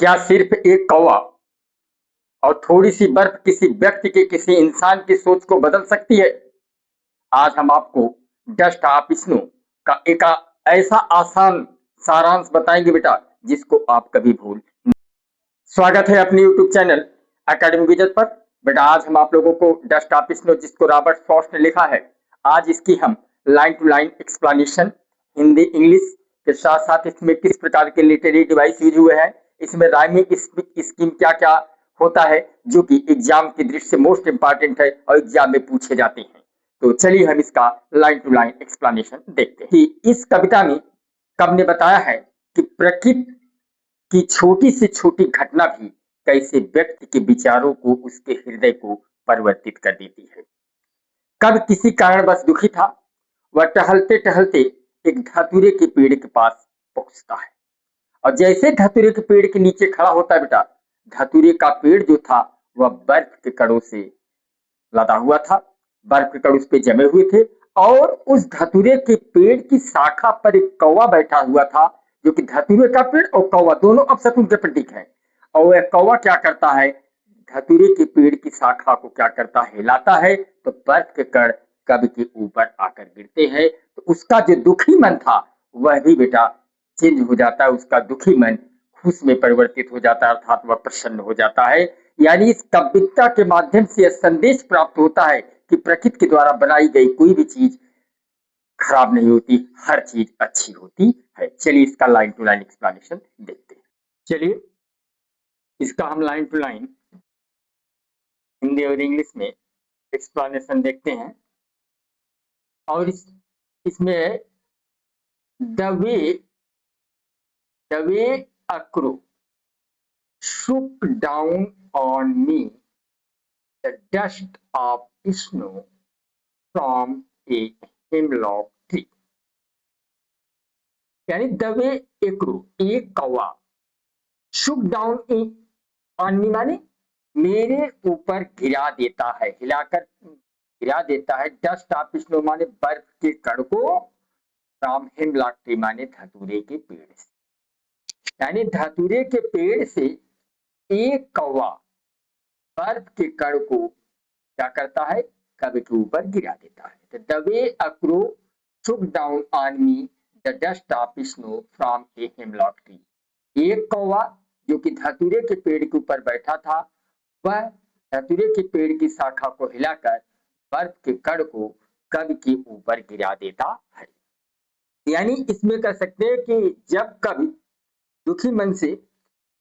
क्या सिर्फ एक कौवा और थोड़ी सी बर्फ किसी व्यक्ति के किसी इंसान की सोच को बदल सकती है? आज हम आपको डस्ट ऑफ स्नो का एक ऐसा आसान सारांश बताएंगे बेटा, जिसको आप कभी भूल। स्वागत है अपने यूट्यूब चैनल एकेडमी विजय पर। बेटा आज हम आप लोगों को डस्ट ऑफ स्नो, जिसको रॉबर्ट फ्रॉस्ट ने लिखा है, आज इसकी हम line to line explanation Hindi English के साथ साथ इसमें किस प्रकार के लिटरेरी डिवाइस यूज हुए हैं, इसमें राइमिंग स्कीम क्या क्या होता है, जो कि एग्जाम की दृष्टि से मोस्ट इंपॉर्टेंट है और एग्जाम में पूछे जाते हैं। तो चलिए हम इसका लाइन टू लाइन एक्सप्लेनेशन देखते हैं कि इस कविता में कवि ने बताया है कि प्रकृति की छोटी से छोटी घटना भी कैसे व्यक्ति के विचारों को, उसके हृदय को परिवर्तित कर देती है। कब किसी कारणवश दुखी था, वह टहलते टहलते एक धतूरे के पेड़ के पास पहुंचता है और जैसे धतूरे के पेड़ के नीचे खड़ा होता है बेटा, धतूरे का पेड़ जो था वह बर्फ के कणों से लदा हुआ था। बर्फ के कण उस पे जमे हुए थे और उस धतूरे के पेड़ की शाखा पर एक कौवा बैठा हुआ था, जो कि धतूरे का पेड़ और कौवा दोनों अपशकुन के प्रतीक है। और वह कौवा क्या करता है, धतूरे के पेड़ की शाखा को क्या करता है, हिलाता है, तो बर्फ के कण कवि के ऊपर आकर गिरते हैं। तो उसका जो दुखी मन था वह भी बेटा चेंज हो जाता है, उसका दुखी मन खुश में परिवर्तित हो जाता है, अर्थात वह प्रसन्न हो जाता है। यानी इस कविता के माध्यम से यह संदेश प्राप्त होता है कि प्रकृति के द्वारा बनाई गई कोई भी चीज खराब नहीं होती, हर चीज अच्छी होती है। चलिए इसका लाइन टू लाइन एक्सप्लेनेशन देखते हैं। चलिए इसका हम लाइन टू लाइन हिंदी और इंग्लिश में एक्सप्लेनेशन देखते हैं। और इसमें the way a crow shook down on me the dust of snow from a hemlock tree। यानी दबे एक कौवा, शुक डाउन ऑन मी माने मेरे ऊपर गिरा देता है, हिलाकर गिरा देता है, डस्ट ऑफ स्नो माने बर्फ के कण को, फ्रॉम हिमलॉक ट्री माने धतूरे के पेड़ से। यानी धतूरे के पेड़ से एक कौवा बर्फ के कण को क्या करता है, कवि के ऊपर गिरा देता है। The way a crow took down on me the dust of snow from a hemlock tree। एक कौवा जो कि धतूरे के पेड़ के ऊपर बैठा था, वह धतूरे के पेड़ की शाखा को हिलाकर बर्फ के कण को कवि के ऊपर गिरा देता है। यानी इसमें कह सकते हैं कि जब कवि दुखी मन से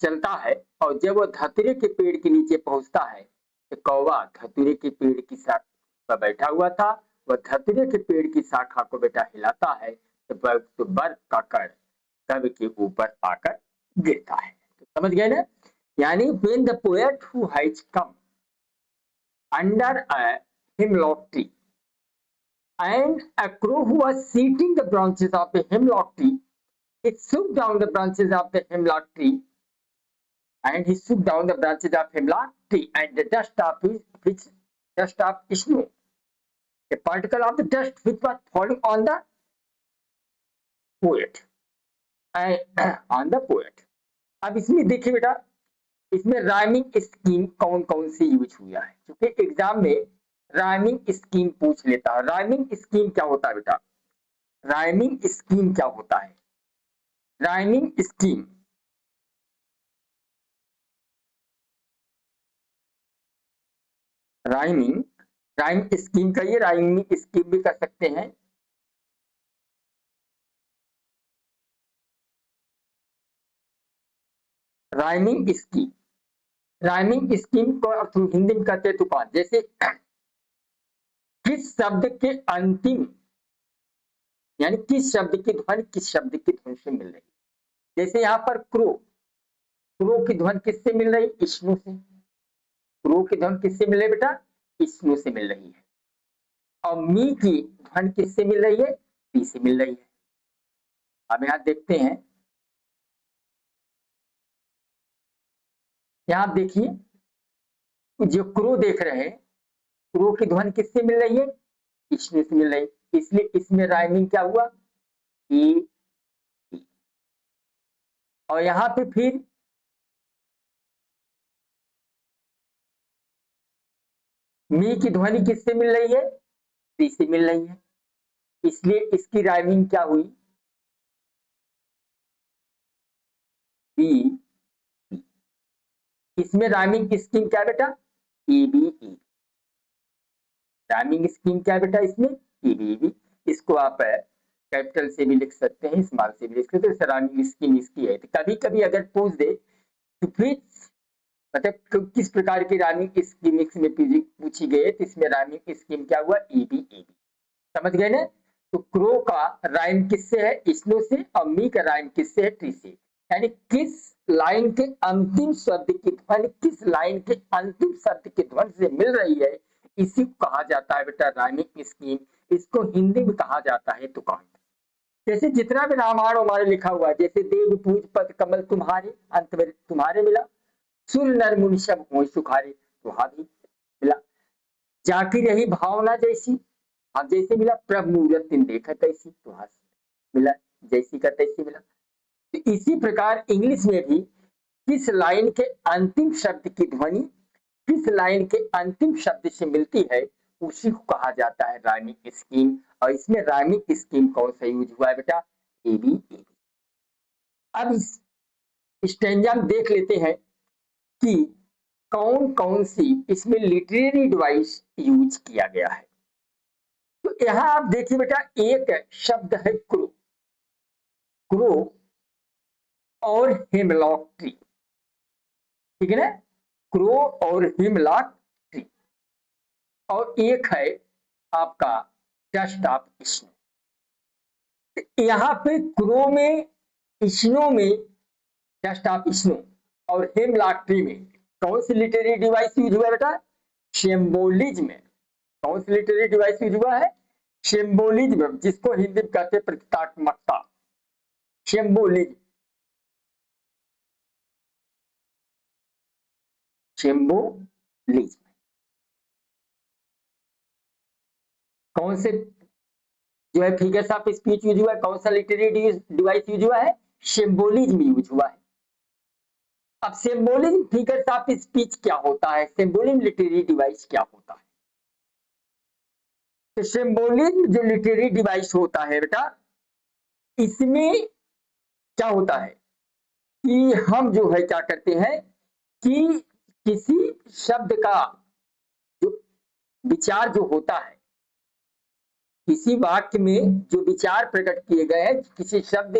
चलता है और जब वह धतूरे के पेड़ के नीचे पहुंचता है, तो कौवा धतूरे के पेड़ की शाखा पर बैठा हुआ था, वह धतूरे के पेड़ की शाखा को बेटा हिलाता है, तो बर्फ का कण कवि के ऊपर आकर गिरता है। तो समझ गए ना। यानी when the poet who has come under a hemlock tree and a crow who was sitting the branches of the hemlock tree, it shook down the branches of the hemlock tree and he shook down the branches of hemlock tree and the dust of snow, a particle of the dust which was falling on the poet on the poet। अब इसमें देखिए बेटा, इसमें rhyming scheme कौन कौन सी use हुआ है, क्योंकि एग्जाम में राइमिंग स्कीम पूछ लेता है। राइमिंग स्कीम क्या होता है बेटा, राइमिंग स्कीम क्या होता है, राइमिंग स्कीम राइम स्कीम का, ये राइमिंग स्कीम भी कर सकते हैं। राइमिंग स्कीम को अर्थ हिंदी में कहते हैं तूफान। जैसे किस शब्द के अंतिम, यानी किस शब्द की ध्वनि किस शब्द की ध्वनि से मिल रही है। जैसे यहाँ पर क्रो, क्रो की ध्वनि किससे मिल रही है, स्नो से। क्रो की ध्वनि किससे मिल रही है बेटा, स्नो से मिल रही है। और मी की ध्वनि किससे मिल रही है, पी से मिल रही है। अब यहाँ देखते हैं, यहाँ देखिए जो क्रो देख रहे हैं, क्रो की ध्वनि किससे मिल रही है, स्नो से मिल रही है, इसलिए इसमें राइमिंग क्या हुआ, ई। और यहाँ पे फिर मी की ध्वनि किससे मिल रही है? टी से मिल रही है, इसलिए इसकी राइमिंग क्या हुई? बी। इसमें राइमिंग स्कीम क्या बेटा? E B E. Rhyming scheme क्या बेटा इसमें? E B B. इसको आप कैपिटल से भी लिख सकते हैं, स्मॉल से भी लिख सकते हैं। राइमिंग स्कीम इसकी है। तो कभी कभी अगर पूछ दे तो फिर मतलब किस प्रकार की राइमिंग स्कीम में पूछी गई है, तो इसमें राइमिंग स्कीम क्या हुआ? E B E B. समझ गए ना? तो क्रो का राइम किससे है? स्नो से, और मी का राइम किससे है? ट्री से। यानी किस लाइन के अंतिम शब्द की ध्वनि किस लाइन के अंतिम शब्द की ध्वनि से मिल रही है, इसी को कहा जाता है बेटा राइमिंग स्कीम। इसको हिंदी में कहा जाता है तुकांत। जैसे जितना भी रामायण हमारे लिखा हुआ है, जैसे देव पूज पद कमल तुम्हारे, अंत में तुम्हारे मिला। सुर नर मुनि सब होय सुखारे, तो हाँ भी मिला। जाकी रही भावना जैसी, अब जैसे मिला। प्रभु मूरत तीन देखा तैसी, तो हाँ मिला। जैसी का तैसी मिला। तो इसी प्रकार इंग्लिश में भी किस लाइन के अंतिम शब्द की ध्वनि किस लाइन के अंतिम शब्द से मिलती है, उसी को कहा जाता है राइमिंग स्कीम। और इसमें राइमिंग स्कीम कौन सा यूज हुआ है बेटा? A B A B. अब इस स्टेंजा में देख लेते हैं कि कौन कौन सी इसमें लिटरेरी डिवाइस यूज किया गया है। तो यहां आप देखिए बेटा, एक शब्द है क्रो। क्रो और हिमलॉक ट्री, ठीक है ना? क्रो और हिमलॉक ट्री। और एक है आपका डस्ट ऑफ स्नो। यहां पे क्रो में, स्नो में, डस्ट ऑफ स्नो और हेमलॉक ट्री में कौन सी लिटरेरी डिवाइस यूज हुआ है बेटा? सिंबोलिज्म में। कौन सी लिटरेरी डिवाइस यूज हुआ है? सिंबोलिज्म, जिसको हिंदी में कहते हैं प्रतीकात्मकता। Symbolism, symbolism. कौन से जो है फिगर्स ऑफ स्पीच यूज हुआ है? कौन सा लिटरेरी डिवाइस यूज हुआ है? सिंबोलिज्म यूज हुआ है। अब सिंबोलिज्म फिगर्स ऑफ स्पीच क्या होता है? सिंबोलिज्म लिटरेरी डिवाइस क्या होता है? तो सिंबोलिज्म जो लिटरेरी डिवाइस होता है बेटा, इसमें क्या होता है कि हम जो है क्या करते हैं कि किसी शब्द का जो विचार जो होता है, किसी वाक्य में जो विचार प्रकट किए गए हैं, किसी शब्द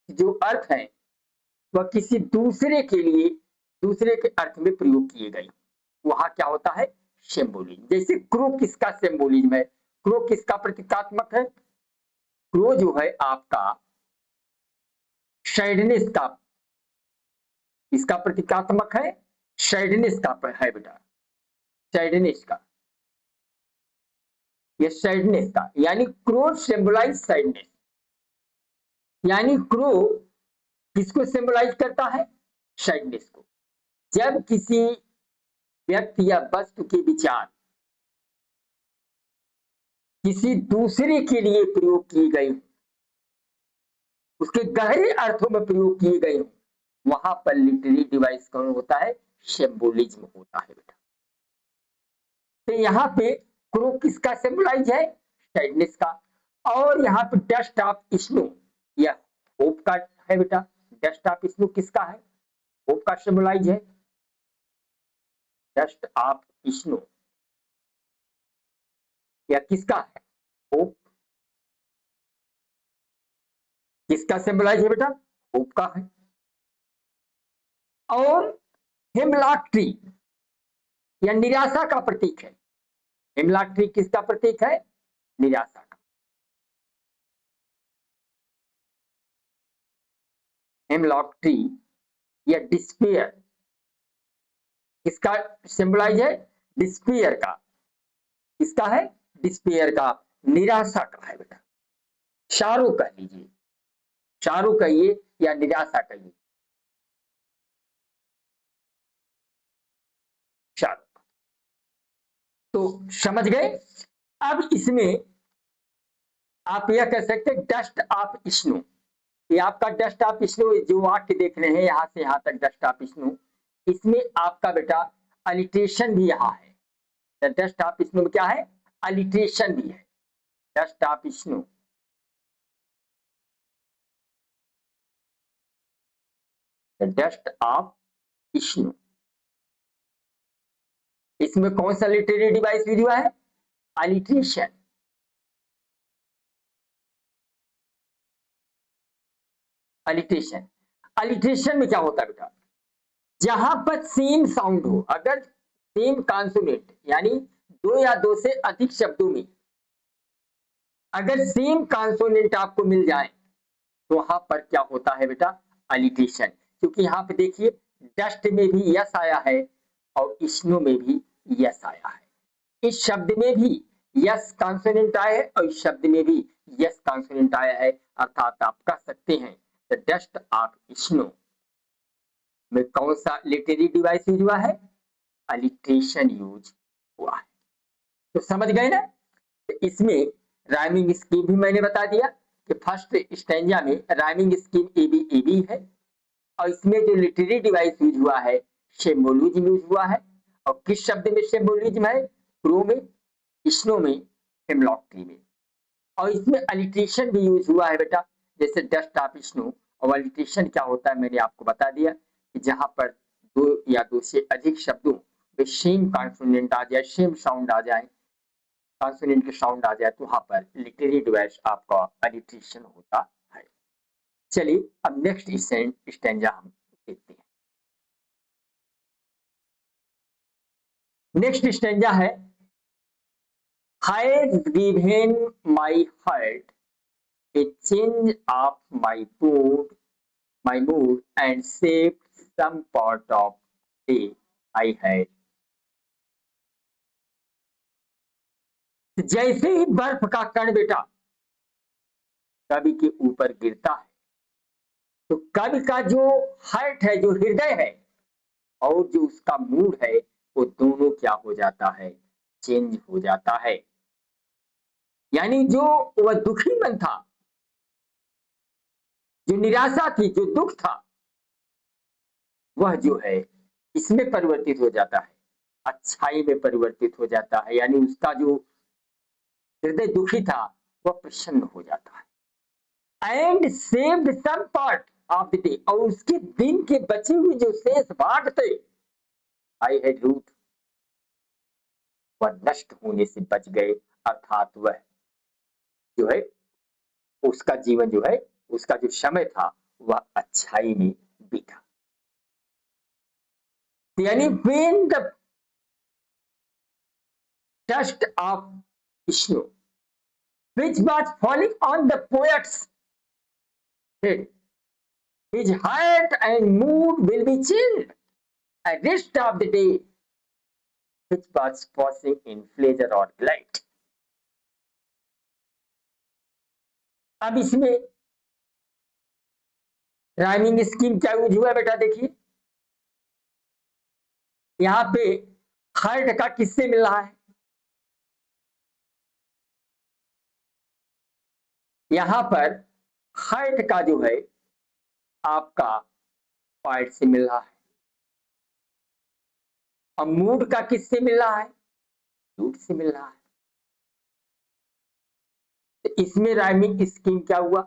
जो अर्थ है, वह किसी दूसरे के लिए दूसरे के अर्थ में प्रयोग किए गए, वहां क्या होता है? सिंबोलिज्म। जैसे क्रो किसका सिंबोलिज्म है? क्रो किसका प्रतीकात्मक है? क्रो जो है आपका सैडनेस का, इसका प्रतीकात्मक है। सैडनेस का है बेटा, सैडनेस का, ये सैडनेस का, यानी क्रो सिंबलाइज सैडनेस। यानी क्रो किसको सिंबलाइज करता है? सैडनेस को। जब किसी व्यक्ति या वस्तु के विचार किसी दूसरे के लिए प्रयोग की गई, उसके गहरे अर्थों में प्रयोग किए गए, वहां पर लिटरेरी डिवाइस कौन होता है? सिंबोलिज्म होता है बेटा। तो यहाँ पे क्रो किसका सिंबलाइज है? सैडनेस का। और यहाँ पे डस्ट ऑफ स्नो या होप का है बेटा। डस्ट ऑफ स्नो किसका है? होप का सिंबलाइज है। डस्ट ऑफ स्नो या किसका है? होप। किसका सिंबलाइज है बेटा? होप का है। और हिमलॉक ट्री या निराशा का प्रतीक है। हिमलॉक ट्री किसका प्रतीक है? निराशा का। हिमलॉक ट्री या डिस्पेयर किसका सिंबलाइज है? डिस्पेयर का। किसका है? डिस्पेयर का, निराशा का है बेटा। शारो कह लीजिए, शारो कहिए या निराशा कहिए, शारो। तो समझ गए? अब इसमें आप यह कह सकते हैं डस्ट ऑफ स्नो। ये आपका डस्ट ऑफ स्नो जो वाक्य देख रहे हैं यहां से यहां तक डस्ट ऑफ स्नो, इसमें आपका बेटा अलिटेशन भी यहां है। द डस्ट ऑफ स्नो में क्या है, अलिट्रेशन भी है। Dust of snow, the dust of snow, इसमें कौन सा लिटरेरी डिवाइस यूज हुआ है, अलिट्रेशन। अलिट्रेशन, अलिट्रेशन में क्या होता है बेटा, जहां पर सेम साउंड हो, अगर सेम कॉन्सोनेंट यानी दो या दो से अधिक शब्दों में अगर सेम कॉन्सोनेंट आपको मिल जाए तो वहां पर क्या होता है बेटा, अलिट्रेशन। क्योंकि यहाँ पे देखिए डस्ट में भी यस आया है और स्नो में भी यस आया है, इस शब्द में भी यस कॉन्सोनेंट आया है और इस शब्द में भी यस कॉन्सोनेंट आया है, अर्थात आप कह सकते हैं द डस्ट ऑफ स्नो में कौन सा लिटरेरी डिवाइस यूज हुआ है, अलिट्रेशन यूज हुआ है। तो समझ गए ना। तो इसमें राइमिंग स्कीम भी मैंने बता दिया कि फर्स्ट स्टैंजा में राइमिंग स्कीम ए बी है, और इसमें जो लिटरेरी डिवाइस यूज हुआ है सिंबोलिज्म यूज हुआ है। और किस शब्द में सिंबोलिज्म है, क्रो में, स्नो में, हेमलॉक ट्री में। और इसमें अलिट्रेशन भी यूज हुआ है बेटा, जैसे डस्ट ऑफ स्नो। और अलिट्रेशन क्या होता है मैंने आपको बता दिया कि जहां पर दो या दो से अधिक शब्दों में सेम कॉन्सोनेंट आ जाए, सेम साउंड आ जाए, कॉन्सोनेंट के साउंड आ जाए, तो वहां पर लिटरेरी डिवाइस आपका अलिट्रेशन होता है। चलिए अब नेक्स्ट स्टैंजा हम देखते हैं। नेक्स्ट स्टैंजा है, has given my heart a change of my mood and saved some part of day I had। जैसे ही बर्फ का कण बेटा कवि के ऊपर गिरता है, तो कवि का जो हार्ट है, जो हृदय है, और जो उसका मूड है, वो दोनों क्या हो जाता है, चेंज हो जाता है। यानी जो वह दुखी मन था, जो निराशा थी, जो दुख था, वह जो है इसमें परिवर्तित हो जाता है, अच्छाई में परिवर्तित हो जाता है। यानी उसका जो हृदय दुखी था वह प्रसन्न हो जाता है। And saved some part of the day, और उसके दिन के बचे हुए जो शेष भाग थे, आई हैड रूट, वह नष्ट होने से बच गए। अर्थात वह जो है उसका जीवन जो है, उसका जो समय था वह अच्छाई में बीता। यानी when the dust of snow which was falling on the poet's head, his heart and mood will be chilled, and rest of the day which was passing in pleasure or delight। अब इसमें rhyming scheme क्या use हुआ बेटा, देखिए यहां पे heart का किससे मिल रहा है, यहां पर हार्ट का जो है आपका पार्ट से मिल रहा है, और मूड का किससे मिल रहा है, मूड से मिल रहा है। तो इसमें राइमिंग स्कीम क्या हुआ,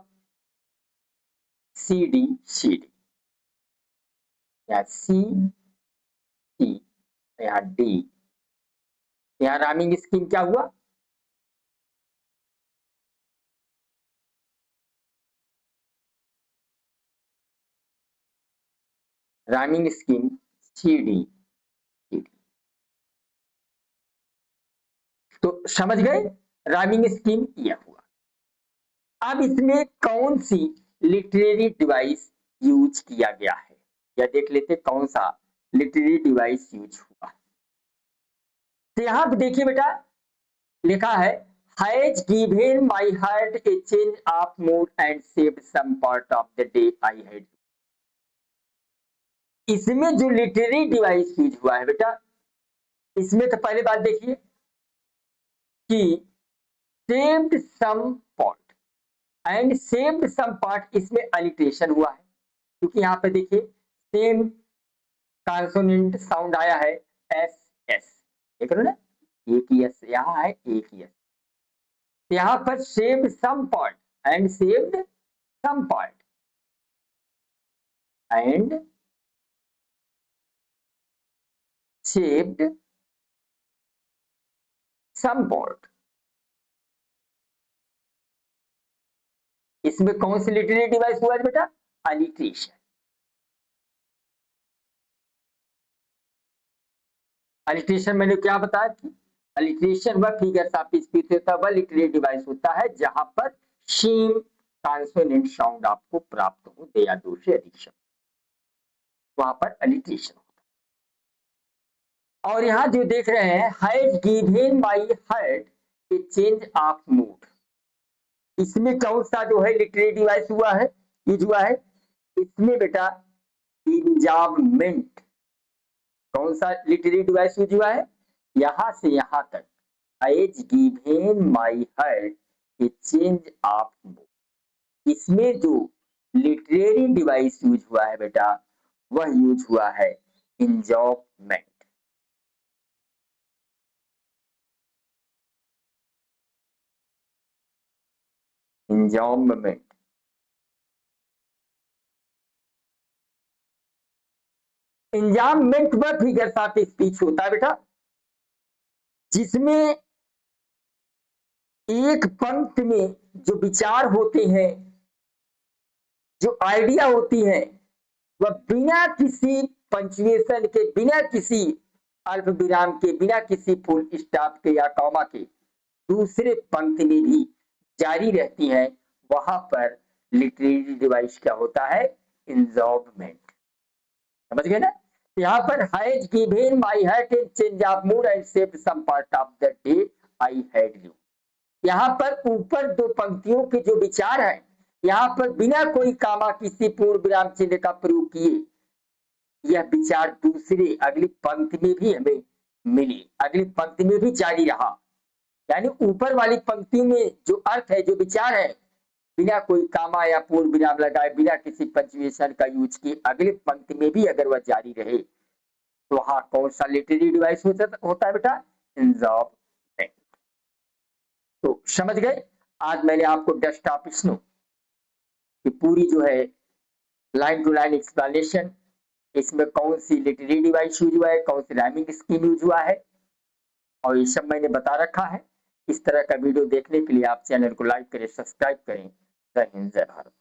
सी डी सी डी, या सी सी या डी। यहाँ राइमिंग स्कीम क्या हुआ, rhyming scheme C D C D. तो समझ गए, राइमिंग स्कीम यह हुआ। अब इसमें कौन सी लिटरेरी डिवाइस यूज किया गया है, या देख लेते कौन सा लिटरेरी डिवाइस यूज हुआ। तो यहां पे देखिए बेटा लिखा है, has given my heart a change of mood and saved some part of the day I had। इसमें जो लिटरेरी डिवाइस यूज हुआ है बेटा, इसमें तो पहले बात देखिए कि saved some part, and saved some part, इसमें अलिट्रेशन हुआ है, क्योंकि यहां पे देखिए सेम कॉन्सोनेंट साउंड आया है, एस एस, देख रहे हो ना, एक यस यहाँ है, एक यस। यहाँ पर saved some part and saved some part and saved some part. इसमें कौन सी लिटरेरी डिवाइस हुआ है बेटा? अलिट्रेशन। अलिट्रेशन मैंने क्या बताया कि अलिट्रेशन वह फिगर ऑफ स्पीच होता है, वह लिटरेरी डिवाइस होता है जहां पर सेम कॉन्सोनेंट साउंड आपको प्राप्त हो, दो या दो से अधिक शब्द, वहां पर अलिट्रेशन होता है। और यहाँ जो देख रहे हैं, had given my heart a change of mood, इसमें कौन सा जो है लिटरेरी डिवाइस हुआ है, यूज हुआ है? इसमें बेटा इंजाममेंट, कौन सा लिटरेरी डिवाइस यूज हुआ है? यहां से यहां तक, as given my heart a change of mood, इसमें जो लिटरेरी डिवाइस यूज हुआ है बेटा, वह यूज हुआ है इंजॉयमेंट। इंजॉयमेंट, इंजॉयमेंट वह फिगर ऑफ स्पीच होता है बेटा जिसमें एक पंक्ति में जो विचार होते हैं, जो आइडिया होती है, वह बिना किसी पंचुएशन के, बिना किसी अल्प विराम के, बिना किसी फुल स्टॉप के या कॉमा के दूसरे पंक्ति में भी जारी रहती है, वहां पर लिटरेरी डिवाइस क्या होता है? इंजॉयमेंट। समझ गए ना? यहाँ पर has given my heart and change of mood and saved some part of the day I had you. यहाँ पर ऊपर दो पंक्तियों के जो विचार है, यहाँ पर बिना कोई कामा किसी पूर्ण विराम चिन्ह का प्रयोग किए यह विचार दूसरे अगली पंक्ति में भी हमें मिली, अगली पंक्ति में भी जारी रहा। यानी ऊपर वाली पंक्ति में जो अर्थ है, जो विचार है, बिना कोई कामा या पूर्ण विराम लगाए, बिना किसी पंचुएशन का यूज किए अगली पंक्ति में भी अगर वह जारी रहे, तो हाँ, कौन सा लिटरेरी डिवाइस होता है बेटा? इंजॉयमेंट। तो समझ गए? आज मैंने आपको डेस्कटॉप स्नो की पूरी जो है लाइन टू लाइन एक्सप्लेनेशन, इसमें कौन सी लिटरेरी डिवाइस यूज हुआ है, कौन सी राइमिंग स्कीम यूज हुआ है, और ये सब मैंने बता रखा है। इस तरह का वीडियो देखने के लिए आप चैनल को लाइक करें, सब्सक्राइब करें। जय हिंद, जय भारत।